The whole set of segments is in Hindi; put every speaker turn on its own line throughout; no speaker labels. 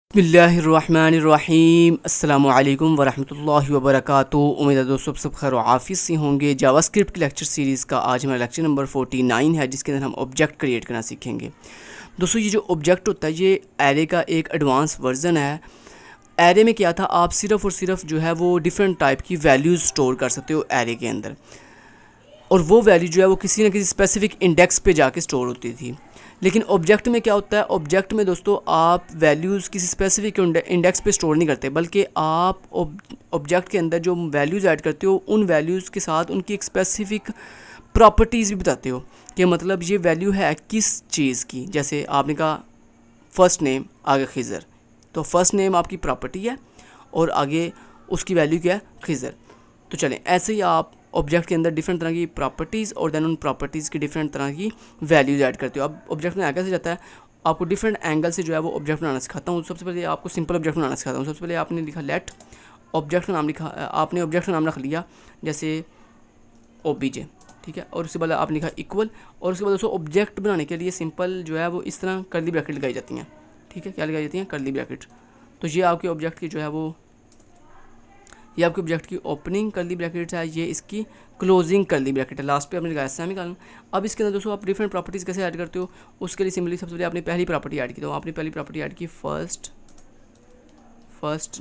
बिस्मिल्लाहिर्रहमानिर्रहीम अस्सलामुअलैकुम वरहमतुल्लाहि वबरकातुहू। उम्मीद है दोस्तों सब खैर आफिस से होंगे। जावास्क्रिप्ट की लेक्चर सीरीज़ का आज हमारा लेक्चर नंबर 49 है, जिसके अंदर हम ऑब्जेक्ट क्रिएट करना सीखेंगे। दोस्तों ये जो ऑब्जेक्ट होता है ये एरे का एक एडवांस वर्जन है। एरे में क्या था, आप सिर्फ़ और सिर्फ जो है वो डिफरेंट टाइप की वैल्यूज़ स्टोर कर सकते हो एरे के अंदर, और वो वैल्यू जो है वो किसी न किसी स्पेसिफिक इंडेक्स पे जाके स्टोर होती थी। लेकिन ऑब्जेक्ट में क्या होता है, ऑब्जेक्ट में दोस्तों आप वैल्यूज़ किसी स्पेसिफिक इंडेक्स पे स्टोर नहीं करते, बल्कि आप ऑब्जेक्ट के अंदर जो वैल्यूज़ ऐड करते हो उन वैल्यूज़ के साथ उनकी एक स्पेसिफिक प्रॉपर्टीज़ भी बताते हो कि मतलब ये वैल्यू है किस चीज़ की। जैसे आपने कहा फ़र्स्ट नेम आगे खिज़र, तो फ़र्स्ट नेम आपकी प्रॉपर्टी है और आगे उसकी वैल्यू क्या है, खिज़र। तो चलें ऐसे ही आप ऑब्जेक्ट के अंदर डिफरेंट तरह की प्रॉपर्टीज़ और देन उन प्रॉपर्टीज़ की डिफरेंट तरह की वैल्यूज़ ऐड करते हो। अब ऑब्जेक्ट में कैसे जाता है, आपको डिफरेंट एंगल से जो है वो ऑब्जेक्ट बनाना सिखाता हूँ। सबसे पहले आपको सिंपल ऑब्जेक्ट बनाना सिखाता हूँ। सबसे पहले आपने लिखा लेट, ऑब्जेक्ट का नाम लिखा, आपने ऑब्जेक्ट का नाम रख लिया जैसे OBJ, ठीक है। और उसके बाद आपने लिखा इक्वल, और उसके बाद दोस्तों ऑब्जेक्ट बनाने के लिए सिंपल जो है वो इस तरह कर्ली ब्रैकेट लगाई जाती हैं, ठीक है। क्या लगाई जाती हैं, कर्ली ब्रैकेट। तो ये आपके ऑब्जेक्ट की जो है वो, ये आपके ऑब्जेक्ट की ओपनिंग कर्ली ब्रैकेट है, ये इसकी क्लोजिंग कर्ली ब्रैकेट है। लास्ट पे आपने लगाया सेमीकोलन। अब इसके अंदर दोस्तों आप डिफरेंट प्रॉपर्टीज़ कैसे ऐड करते हो, उसके लिए सिंपली सबसे पहले आपने पहली प्रॉपर्टी ऐड की। तो आपने पहली प्रॉपर्टी ऐड की फर्स्ट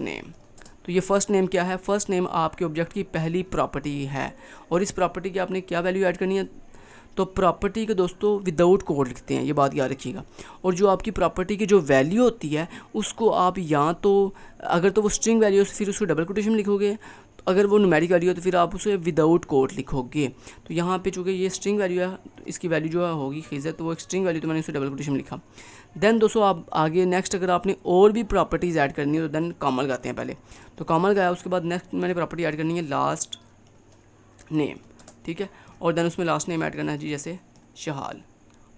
नेम। तो ये फर्स्ट नेम क्या है, फर्स्ट नेम आपके ऑब्जेक्ट की पहली प्रॉपर्टी है, और इस प्रॉपर्टी की आपने क्या वैल्यू ऐड करनी है, तो प्रॉपर्टी के दोस्तों विदाउट कोड लिखते हैं, ये बात याद रखिएगा। और जो आपकी प्रॉपर्टी की जो वैल्यू होती है उसको आप या तो अगर तो वो स्ट्रिंग वैल्यू है फिर उसको डबल कोटेशन में लिखोगे, अगर वो न्यूमेरिक वैल्यू है तो फिर आप उसे विदाउट कोड लिखोगे। तो यहाँ पे चूँकि ये स्ट्रिंग वैल्यू है तो इसकी वैल्यू जो है होगी खिज़र, तो वो एक स्ट्रिंग वैल्यू, तो मैंने उसे डबल कोटेशन में लिखा। देन दोस्तों आप आगे नेक्स्ट अगर आपने और भी प्रॉपर्टीज़ ऐड करनी है तो देन कॉमा लगाते हैं पहले। तो कॉमा लगाया, उसके बाद नेक्स्ट मैंने प्रॉपर्टी ऐड करनी है लास्ट नेम, ठीक है। और देन उसमें लास्ट नेम ऐड करना है जी जैसे शहाल,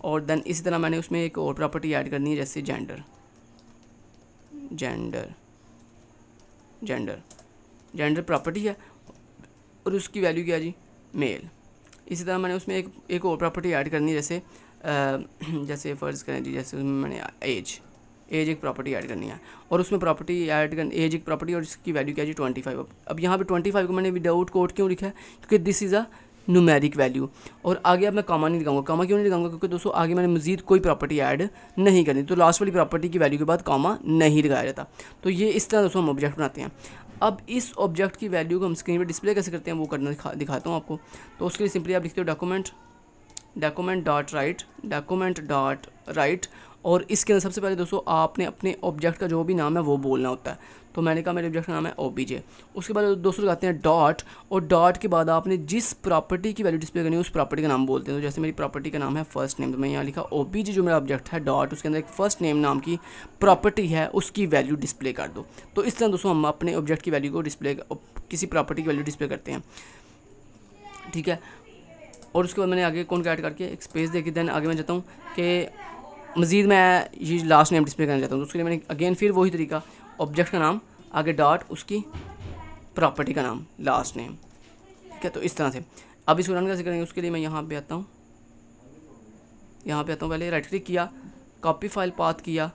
और देन इसी तरह मैंने उसमें एक और प्रॉपर्टी ऐड करनी है जैसे जेंडर प्रॉपर्टी है और उसकी वैल्यू क्या है जी, मेल। इसी तरह मैंने उसमें एक और प्रॉपर्टी ऐड करनी है जैसे जैसे फ़र्ज़ करें जी, जैसे उसमें मैंने एज एक प्रॉपर्टी ऐड करनी है, और उसमें प्रॉपर्टी ऐड करनी एज एक प्रॉपर्टी, और इसकी वैल्यू क्या है जी 25। अब यहाँ पे 25 को मैंने विदाउट कोड क्यों लिखा है, क्योंकि this is a numeric value. और आगे अब मैं कॉमा नहीं लगाऊंगा। कॉमा क्यों नहीं लगाऊंगा, क्योंकि दोस्तों आगे मैंने मज़ीद कोई प्रॉपर्टी ऐड नहीं करनी, तो लास्ट वाली प्रॉपर्टी की वैल्यू के बाद कॉमा नहीं लगाया जाता। तो ये इस तरह दोस्तों हम ऑब्जेक्ट बनाते हैं। अब इस ऑब्जेक्ट की वैल्यू को हम स्क्रीन पर डिस्प्ले कैसे करते हैं वो करना दिखाता हूँ आपको। तो उसके लिए सिंपली आप लिखते हो डॉक्यूमेंट डॉट राइट, और इसके अंदर सबसे पहले दोस्तों आपने अपने ऑब्जेक्ट का जो भी नाम है वो बोलना होता है। तो मैंने कहा मेरे ऑब्जेक्ट का नाम है OBJ। उसके बाद दोस्तों लगाते हैं डॉट, और डॉट के बाद आपने जिस प्रॉपर्टी की वैल्यू डिस्प्ले करनी है उस प्रॉपर्टी का नाम बोलते हैं। तो जैसे मेरी प्रॉपर्टी का नाम है फर्स्ट नेम, तो मैं यहाँ लिखा OBJ, जो मेरा ऑब्जेक्ट है डॉट, उसके अंदर एक फर्स्ट नेम नाम की प्रॉपर्टी है, उसकी वैल्यू डिस्प्ले कर दो। तो इस तरह दोस्तों हम अपने ऑब्जेक्ट की वैल्यू को डिस्प्ले, किसी प्रॉपर्टी की वैल्यू डिस्प्ले करते हैं, ठीक है। और उसके बाद मैंने आगे कौन ऐड करके एक स्पेस देखी, देन आगे मैं चाहता हूँ कि मज़ीद मैं ये लास्ट नेम डिस्प्ले करना चाहता हूँ। तो उसके लिए मैंने अगेन फिर वही तरीका, ऑब्जेक्ट का नाम आगे डॉट, उसकी प्रॉपर्टी का नाम लास्ट नेम, ठीक है। तो इस तरह से अब इसको रन कैसे करेंगे, उसके लिए मैं यहाँ पे आता हूँ, पहले राइट क्लिक किया, कॉपी फाइल पाथ किया,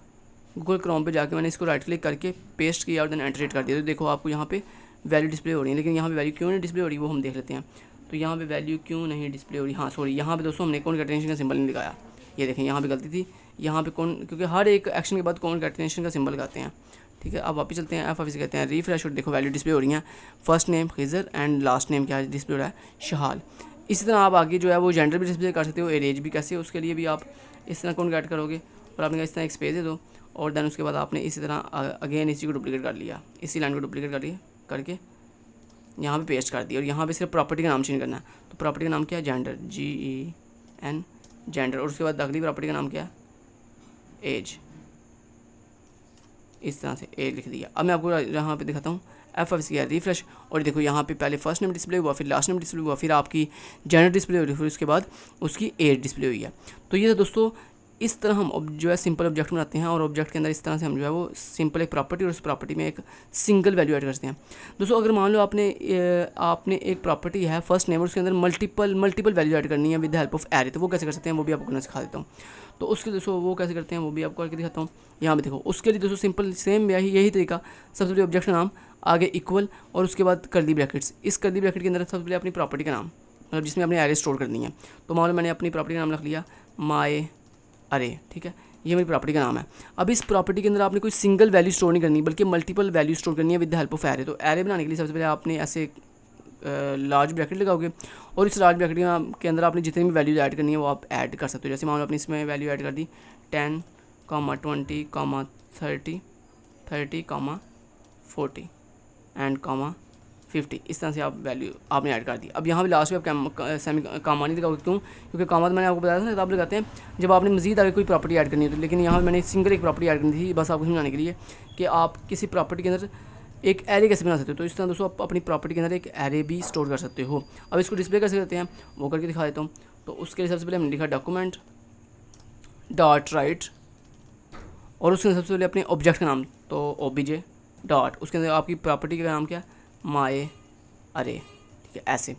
गूगल क्रोम पे जाके मैंने इसको राइट क्लिक करके पेस्ट किया और देन एंटर कर दिया। तो देखो आपको यहाँ पे वैल्यू डिस्प्ले हो रही है, लेकिन यहाँ पे वैल्यू क्यों नहीं डिस्प्ले हो रही वो हम देख लेते हैं। तो यहाँ पे वैल्यू क्यों नहीं डिस्प्ले हो रही, हाँ सॉरी, यहाँ पे दोस्तों हमने कॉन्कैटिनेशन का सिंबल नहीं लगाया। ये देखें यहाँ पे गलती थी, यहाँ पे क्योंकि हर एक एक्शन के बाद कॉन्कैटिनेशन का सिंबल लगाते हैं, ठीक है। अब वापस चलते हैं, F ऑफिस कहते हैं रिफ्रेश, और देखो वैल्यू डिस्प्ले हो रही है, first name Khizar and last name क्या डिस्प्ले हो रहा है, शहाल। इसी तरह आप आगे जो है वो जेंडर भी डिस्प्ले कर सकते हो, एज भी। कैसे, उसके लिए भी आप इस तरह कॉन्कैट करोगे, और आपने इस तरह एक स्पेस दे दो, और देन उसके बाद आपने इसी तरह अगेन इसी को डुप्लीकेट कर लिया, इसी लाइन को डुप्लीकेट कर लिया करके यहाँ पे पेस्ट कर दिया, और यहाँ पे सिर्फ प्रॉपर्टी का नाम चेंज करना है। तो प्रॉपर्टी का नाम क्या है, जेंडर, GEN जेंडर, और उसके बाद अगली प्रॉपर्टी का नाम क्या है, एज। इस तरह से एज लिख दिया। अब मैं आपको यहाँ पे दिखाता हूँ, F ऑफिस किया रिफ्रेश, और देखो यहाँ पे पहले फर्स्ट नेम डिस्प्ले हुआ, फिर लास्ट नेम डिस्प्ले हुआ, फिर आपकी जेंडर डिस्प्ले हुई, फिर उसके बाद उसकी एज डिस्प्ले हुई है। तो ये दोस्तों इस तरह हम जो है सिंपल ऑब्जेक्ट बनाते हैं, और ऑब्जेक्ट के अंदर इस तरह से हम जो है वो सिंपल एक प्रॉपर्टी और उस प्रॉपर्टी में एक सिंगल वैल्यू ऐड करते हैं। दोस्तों अगर मान लो आपने एक प्रॉपर्टी है फर्स्ट नेम और उसके अंदर मल्टीपल वैल्यू ऐड करनी है with the help of array, तो वो कैसे कर सकते हैं वो भी आपको करना सिखा देता हूँ। तो उसके लिए दोस्तों वो कैसे करते हैं वो भी आपको करके दिखाता हूँ। यहाँ पे देखो उसके लिए दोस्तों सिंपल सेम यही तरीका, सबसे पहले ऑब्जेक्ट का नाम, आगे इक्वल और उसके बाद कर्ली ब्रैकेट्स। इस कर्ली ब्रैकेट के अंदर सबसे पहले अपनी प्रॉपर्टी का नाम, मतलब जिसमें अपनी एरे स्टोर करनी है। तो मान लो मैंने अपनी प्रॉपर्टी का नाम रख लिया माय अरे, ठीक है, ये मेरी प्रॉपर्टी का नाम है। अब इस प्रॉपर्टी के अंदर आपने कोई सिंगल वैल्यू स्टोर नहीं करनी बल्कि मल्टीपल वैल्यू स्टोर करनी है with the help of array. तो एरे बनाने के लिए सबसे पहले आपने ऐसे लार्ज ब्रैकेट लगाओगे और इस लार्ज ब्रैकेट के अंदर आपने जितनी भी वैल्यूज ऐड करनी है वो आप ऐड कर सकते हो। जैसे मान लो आपने इसमें वैल्यू ऐड कर दी 10, 20, 30, 30, 40 एंड 50, इस तरह से आप वैल्यू आपने ऐड कर दी। अब यहाँ पे लास्ट में आप सेमी कामा नहीं लगाओगे, क्यों? क्योंकि कामा तो मैंने आपको बताया था ना, आप लगाते हैं जब आपने मजीद आगे कोई प्रॉपर्टी ऐड करनी है। तो लेकिन यहाँ पे मैंने सिंगल एक प्रॉपर्टी ऐड करनी थी बस आपको समझाने के लिए कि आप किसी प्रॉपर्टी के अंदर एक एरे कैसे बना सकते हो। तो इस तरह दोस्तों आप अपनी प्रॉपर्टी के अंदर एक एरे भी स्टोर कर सकते हो। अब इसको डिस्प्ले कैसे करते हैं वो करके दिखा देता हूँ। तो उसके लिए सबसे पहले हमने लिखा डॉक्यूमेंट डॉट राइट और उसके अंदर सबसे पहले अपने ऑब्जेक्ट का नाम, तो obj डॉट, उसके अंदर आपकी प्रॉपर्टी का नाम क्या, माय अरे, ठीक है, ऐसे।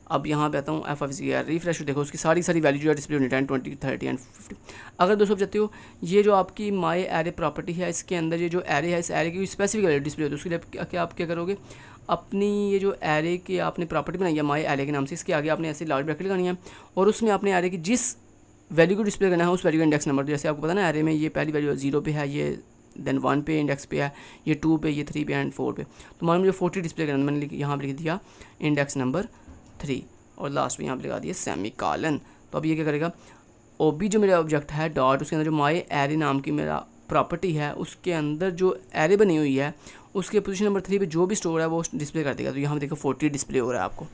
अब यहाँ पे आता हूँ FFCR रिफ्रेश, देखो उसकी सारी वैल्यू जो है डिस्प्ले होनी 10, 20, 30 एंड 50। अगर दोस्तों आप चाहते हो ये जो आपकी माय एरे प्रॉपर्टी है इसके अंदर ये जो एरे है इस एरे की स्पेसिफिक वैल्यू डिस्प्ले होती है, उसके लिए आप क्या करोगे, अपनी ये जो एरे की आपने प्रॉपर्टी बनाई है माय एरे के नाम से, इसके आगे आपने ऐसे लार्ज ब्रैकेट लगानी है और उसमें आपने एरे की जिस वैल्यू को डिस्प्ले करना है उस वैल्यू का इंडेक्स नंबर। जैसे आपको पता ना एरे में ये पहली वैल्यू 0 पे है, ये देन 1 पे इंडेक्स पे है, ये 2 पे, ये 3 पे एंड 4 पे। तो मान लो मुझे 40 डिस्प्ले करना, मैंने यहाँ पर लिख दिया इंडेक्स नंबर 3 और लास्ट में यहाँ पर लगा दिया सेमी कॉलन। तो अब ये क्या करेगा, ओबी जो मेरा ऑब्जेक्ट है डॉट, उसके अंदर जो माय एरे नाम की मेरा प्रॉपर्टी है उसके अंदर जो एरे बनी हुई है उसके पोजीशन नंबर 3 पे जो भी स्टोर है वो डिस्प्ले कर देगा। तो यहाँ देखो 40 डिस्प्ले हो रहा है आपको।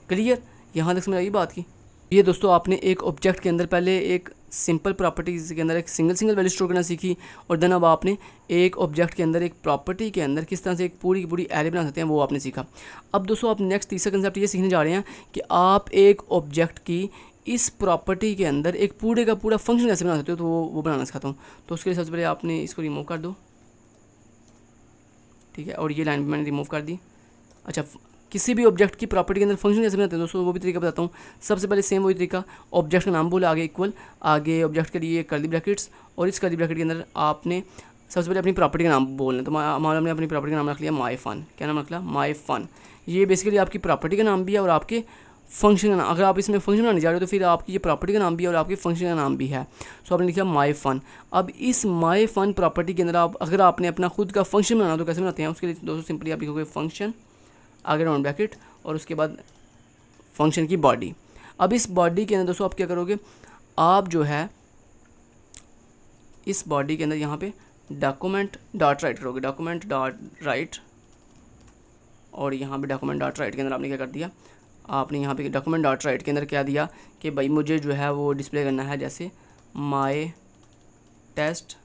क्लियर, यहाँ तक समझ आई बात की। ये दोस्तों आपने एक ऑब्जेक्ट के अंदर पहले एक सिंपल प्रॉपर्टीज़ के अंदर एक सिंगल वैल्यू स्टोर करना सीखी और देन अब आपने एक ऑब्जेक्ट के अंदर एक प्रॉपर्टी के अंदर किस तरह से एक पूरी की पूरी एरे बना सकते हैं वो आपने सीखा। अब दोस्तों आप नेक्स्ट तीसरा कंसेप्ट ये सीखने जा रहे हैं कि आप एक ऑब्जेक्ट की इस प्रॉपर्टी के अंदर एक पूरे का पूरा फंक्शन कैसे बना सकते हो। तो वो बनाना सिखाता हूँ। तो उसके लिए सबसे पहले आपने इसको रिमूव कर दो, ठीक है, और ये लाइन मैंने रिमूव कर दी। अच्छा, किसी भी ऑब्जेक्ट की प्रॉपर्टी के अंदर फंक्शन कैसे बनाते हैं दोस्तों वो भी तरीका बताता हूँ। सबसे पहले सेम वही तरीका, ऑब्जेक्ट का नाम बोला, आगे इक्वल, आगे ऑब्जेक्ट के लिए कर्ली ब्रैकेट्स और इस कर्ली ब्रैकेट के अंदर आपने सबसे पहले अपनी प्रॉपर्टी का नाम बोलना है। तो मान लो हमने अपनी प्रॉपर्टी का नाम रख लिया माय फन। क्या नाम रख लिया, माय फन। ये बेसिकली आपकी प्रॉपर्टी का नाम भी है और आपके फंक्शन का नाम। अगर आप इसमें फंक्शन बनाने जा रहे हो तो फिर आपकी ये प्रॉपर्टी का नाम भी है और आपके फंक्शन का नाम भी है। सो आपने लिखा माय फन। अब इस माय फन प्रॉपर्टी के अंदर आप अगर आपने अपना खुद का फंक्शन बनाना तो कैसे बनाते हैं, उसके लिए दोस्तों सिंपली आप लिखोगे फंक्शन, आगे राउंड ब्रैकेट और उसके बाद फंक्शन की बॉडी। अब इस बॉडी के अंदर दोस्तों आप क्या करोगे, आप जो है इस बॉडी के अंदर यहाँ पे डॉक्यूमेंट डॉट राइट करोगे, डॉक्यूमेंट डॉट राइट और यहाँ पे डॉक्यूमेंट डॉट राइट के अंदर आपने क्या कर दिया, आपने यहाँ पे डॉक्यूमेंट डॉट राइट के अंदर क्या दिया कि भाई मुझे जो है वो डिस्प्ले करना है जैसे माय टेस्ट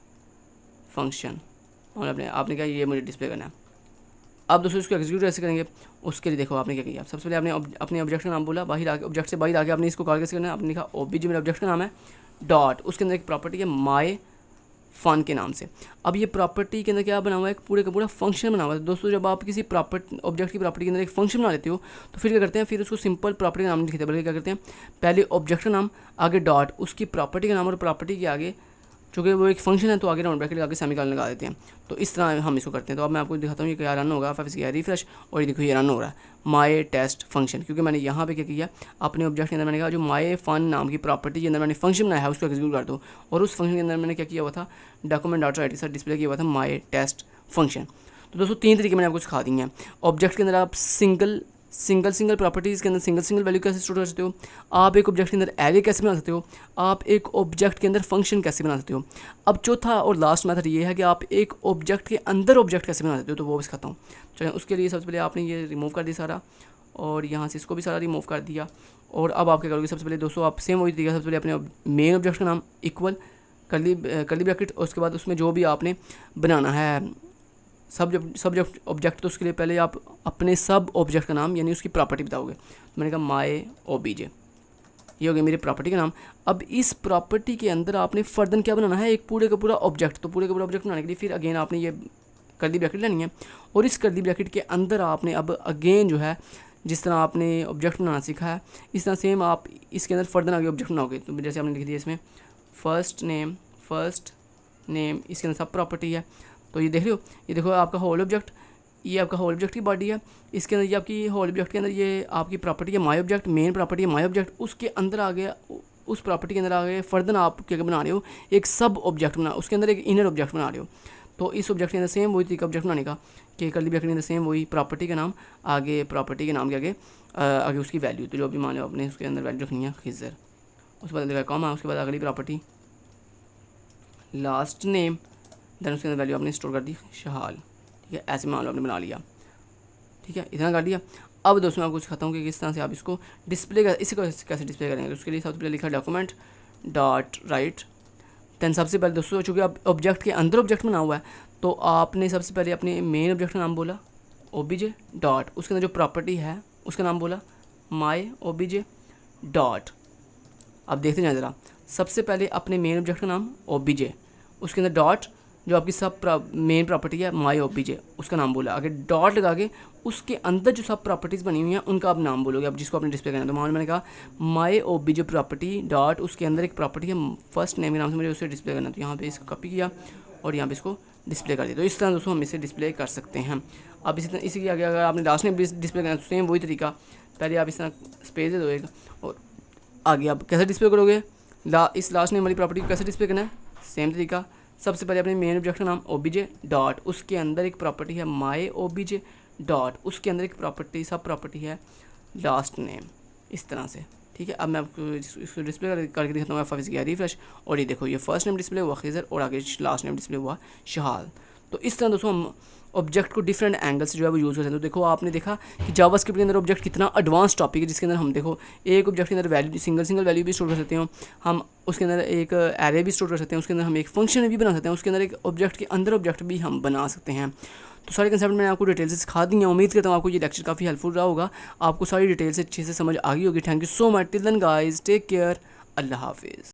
फंक्शन और आपने क्या ये मुझे डिस्प्ले करना है। अब दोस्तों इसको एग्जीक्यूट कैसे करेंगे, उसके लिए देखो आपने क्या किया, सबसे पहले आपने अपने ऑब्जेक्ट का नाम बोला, बाहर आके ऑब्जेक्ट से बाहर आके आपने इसको कॉल कैसे करना है, आपने लिखा ओबीजे मेरा ऑब्जेक्ट का नाम है डॉट, उसके अंदर एक प्रॉपर्टी है माय फन के नाम से। अब ये प्रॉपर्टी के अंदर क्या बना हुआ है, एक पूरे का पूरा फंक्शन बना हुआ है। दोस्तों जब आप किसी ऑब्जेक्ट की प्रॉपर्टी के अंदर एक फंक्शन बना लेते हो तो फिर क्या करते हैं, फिर उसको सिंपल प्रॉपर्टी का नाम नहीं लिखते बल्कि क्या करते हैं, पहले ऑब्जेक्ट का नाम, आगे डॉट, उसकी प्रॉपर्टी का नाम और प्रॉपर्टी के आगे चूँकि वो एक फंक्शन है तो आगे राउंड ब्रैकेट आगे सेमीकोलन लगा देते हैं। तो इस तरह हम इसको करते हैं। तो अब मैं आपको दिखाता हूँ ये क्या रन होगा, FFCR रिफ्रेश और ये देखो ये रन हो रहा है माय टेस्ट फंक्शन, क्योंकि मैंने यहाँ पे क्या किया, अपने ऑब्जेक्ट के अंदर मैंने कहा जो माय फन नाम की प्रॉपर्टी के अंदर मैंने फंक्शन बनाया है उसको एग्जीक्यूट कर दो और उस फंक्शन के अंदर मैंने क्या किया हुआ था, डॉक्यूमेंट डॉट राइट डिस्प्ले किया हुआ था माय टेस्ट फंक्शन। तो दोस्तों 3 तरीके मैंने आपको सिखा दिए हैं। ऑब्जेक्ट के अंदर आप सिंगल प्रॉपर्टीज़ के अंदर सिंगल वैल्यू कैसे स्टोर कर सकते हो, आप एक ऑब्जेक्ट के अंदर एरे कैसे बना सकते हो, आप एक ऑब्जेक्ट के अंदर फंक्शन कैसे बना सकते हो। अब चौथा और लास्ट मेथड ये है कि आप एक ऑब्जेक्ट के अंदर ऑब्जेक्ट कैसे बना सकते हो, तो वो भी सिखाता हूँ। चलिए उसके लिए सबसे पहले आपने ये रिमूव कर दिया सारा और यहाँ से इसको भी सारा रिमूव कर दिया और अब आप क्या करोगे, सबसे पहले दोस्तों आप सेम वही तरीका, सबसे पहले अपने मेन ऑब्जेक्ट का नाम इक्वल कर्ली ब्रैकेट और उसके बाद उसमें जो भी आपने बनाना है सब ऑब्जेक्ट, तो उसके लिए पहले आप अपने सब ऑब्जेक्ट का नाम यानी उसकी प्रॉपर्टी बताओगे। तो मैंने कहा माय ओबीजे, ये हो गया मेरी प्रॉपर्टी का नाम। अब इस प्रॉपर्टी के अंदर आपने फर्दर क्या बनाना है, एक पूरे का पूरा ऑब्जेक्ट। तो पूरे का पूरा ऑब्जेक्ट बनाने के लिए फिर अगेन आपने ये कर्ली ब्रैकेट लेनी है और इस कर्ली ब्रैकेट के अंदर आपने अब अगेन जो है जिस तरह आपने ऑब्जेक्ट बनाना सीखा है इस तरह सेम आप इसके अंदर फर्दर आगे ऑब्जेक्ट बनाओगे। तो जैसे आपने लिख दिया इसमें फर्स्ट नेम इसके अंदर सब प्रॉपर्टी है। तो ये देख रहे हो, ये देखो आपका होल ऑब्जेक्ट, ये आपका होल ऑब्जेक्ट की बॉडी है, इसके अंदर ये आपकी होल ऑब्जेक्ट के अंदर ये आपकी प्रॉपर्टी है माई ऑब्जेक्ट, मेन प्रॉपर्टी है माई ऑब्जेक्ट, उसके अंदर आ गया, उस प्रॉपर्टी के अंदर आ गए फर्दर आप क्या बना रहे हो, एक सब ऑब्जेक्ट बना, उसके अंदर एक इनर ऑब्जेक्ट बना रहे हो। तो इस ऑब्जेक्ट के अंदर सेम वही तरीका ऑब्जेक्ट बनाने का कि कर्ली ब्रैकेट के अंदर सेम वही प्रॉपर्टी का नाम, आगे प्रॉपर्टी के नाम के आगे उसकी वैल्यू, तो जो भी मान लो आपने उसके अंदर वैल्यू रखनी है खिज़र, उसके बाद लिखा कॉमा, उसके बाद अगली प्रॉपर्टी लास्ट नेम, देन उसके अंदर वैल्यू आपने स्टोर कर दी शहाल। ठीक है, ऐसे मान लो आपने बना लिया। ठीक है, इतना कर दिया। अब दोस्तों मैं आपको सिखाता हूँ कि किस तरह से आप इसको डिस्प्ले कर, इसी को कैसे डिस्प्ले करेंगे। उसके लिए सबसे पहले लिखा डॉक्यूमेंट डॉट राइट, दैन सबसे पहले दोस्तों चूँकि आप ऑब्जेक्ट के अंदर ऑब्जेक्ट बना हुआ है तो आपने सबसे पहले अपने मेन ऑब्जेक्ट का नाम बोला ओबीजे डॉट, उसके अंदर जो प्रॉपर्टी है उसका नाम बोला माई ओबीजे डॉट। अब देखते जाए ज़रा, सबसे पहले अपने मेन ऑब्जेक्ट का नाम ओबीजे, उसके अंदर डॉट, जो आपकी सब मेन प्रॉपर्टी है माई ओबीजे उसका नाम बोला, आगे डॉट लगा के उसके अंदर जो सब प्रॉपर्टीज़ बनी हुई हैं उनका आप नाम बोलोगे, अब जिसको आपने डिस्प्ले करना है। तो मान मैंने कहा माई ओबीजे प्रॉपर्टी डॉट, उसके अंदर एक प्रॉपर्टी है फर्स्ट नेम के नाम से, मुझे उसे डिस्प्ले करना है। तो यहाँ पे इसको कॉपी किया और यहाँ पे इसको डिस्प्ले कर दिया। तो इस तरह दोस्तों हम इसे डिस्प्ले कर सकते हैं। अब इसी के आगे अगर आपने लास्ट नेम डिस्प्ले करना है तो सेम वही तरीका, पहले आप इस तरह स्पेस दे दोगे और आगे आप कैसे डिस्प्ले करोगे, इस लास्ट नेम वाली प्रॉपर्टी को कैसे डिस्प्ले करना है, सेम तरीका। सबसे पहले अपने मेन ऑब्जेक्ट का नाम ओबीजे डॉट, उसके अंदर एक प्रॉपर्टी है माई ओबीजे डॉट, उसके अंदर एक प्रॉपर्टी सब प्रॉपर्टी है लास्ट नेम, इस तरह से। ठीक है, अब मैं आपको इसको डिस्प्ले करके दिखाता हूँ। F5 किया रिफ्रेश और ये देखो ये फर्स्ट नेम डिस्प्ले हुआ खिज़र और आगे लास्ट नेम डिस्प्ले हुआ शहाल। तो इस तरह दोस्तों हम ऑब्जेक्ट को डिफरेंट एंगल से जो है वो यूज़ कर सकते हैं। तो देखो आपने देखा कि जावास्क्रिप्ट के अंदर ऑब्जेक्ट कितना एडवांस टॉपिक है, जिसके अंदर हम देखो एक ऑब्जेक्ट के अंदर वैल्यू सिंगल वैल्यू भी स्टोर कर सकते हो, हम उसके अंदर एक एरे भी स्टोर कर सकते हैं, उसके अंदर हम एक फंक्शन भी बना सकते हैं, उसके अंदर एक ऑब्जेक्ट के अंदर ऑब्जेक्ट भी हम बना सकते हैं। तो सारे कंसेप्ट मैंने आपको डिटेल से सिखा दी हैं। उम्मीद करता हूँ आपको ये लेक्चर काफ़ी हेल्पफुल रहा होगा, आपको सारी डिटेल से अच्छे से समझ आ गई होगी। Thank you so much, till then guys take care, अल्लाह हाफिज़।